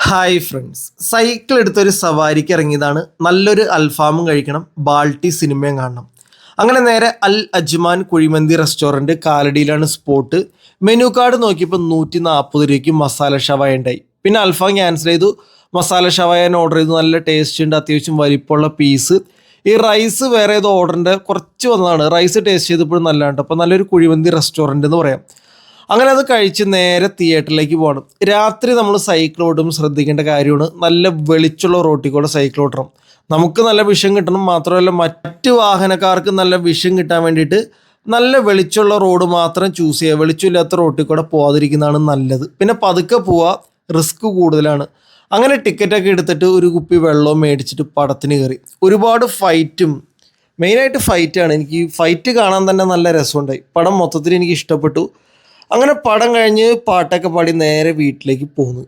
Hi friends, cycle എടുത്തൊരു സവാരിക്ക് ഇറങ്ങിയതാണ്. നല്ലൊരു അൽഫാമും കഴിക്കണം, ബാൾട്ടി സിനിമയും കാണണം. അങ്ങനെ നേരെ അൽ അജ്മാൻ കുഴിമന്തി റെസ്റ്റോറൻറ്റ് കാലടിയിലാണ് സ്പോട്ട്. മെനു കാർഡ് നോക്കിയപ്പോൾ 140 രൂപയ്ക്ക് മസാല ഷവായ ഉണ്ടായി. പിന്നെ അൽഫാം ക്യാൻസൽ ചെയ്തു, മസാല ഷവായ ഓർഡർ ചെയ്തു. നല്ല ടേസ്റ്റ് ഉണ്ട്, അത്യാവശ്യം വലിപ്പമുള്ള പീസ്. ഈ റൈസ് വേറെ ഏതോ ഓർഡറിൻ്റെ കുറച്ച് വന്നതാണ്. റൈസ് ടേസ്റ്റ് ചെയ്തപ്പോഴും നല്ലതാണ്. അപ്പോൾ നല്ലൊരു കുഴിമന്തി റെസ്റ്റോറൻറ്റ് എന്ന് പറയാം. അങ്ങനെ അത് കഴിച്ച് നേരെ തിയേറ്ററിലേക്ക് പോകണം. രാത്രി നമ്മൾ സൈക്കിൾ ഓടുമ്പോൾ ശ്രദ്ധിക്കേണ്ട കാര്യമാണ്, നല്ല വെളിച്ചുള്ള റോട്ടിൽ കൂടെ സൈക്കിൾ ഓടണം. നമുക്ക് നല്ല വിഷം കിട്ടണം, മാത്രമല്ല മറ്റ് വാഹനക്കാർക്ക് നല്ല വിഷം കിട്ടാൻ വേണ്ടിയിട്ട് നല്ല വെളിച്ചുള്ള റോഡ് മാത്രം ചൂസ് ചെയ്യുക. വെളിച്ചമില്ലാത്ത റോട്ടിൽ കൂടെ പോകാതിരിക്കുന്നതാണ് നല്ലത്. പിന്നെ പതുക്കെ പോവുക, റിസ്ക് കൂടുതലാണ്. അങ്ങനെ ടിക്കറ്റൊക്കെ എടുത്തിട്ട് ഒരു കുപ്പി വെള്ളവും മേടിച്ചിട്ട് പടത്തിന് കയറി. ഒരുപാട് ഫൈറ്റും, മെയിനായിട്ട് ഫൈറ്റാണ്. എനിക്ക് ഫൈറ്റ് കാണാൻ തന്നെ നല്ല രസമുണ്ടായി. പടം മൊത്തത്തിൽ എനിക്ക് ഇഷ്ടപ്പെട്ടു. അങ്ങനെ പടം കഴിഞ്ഞ് പാട്ടൊക്കെ പാടി നേരെ വീട്ടിലേക്ക് പോന്നു.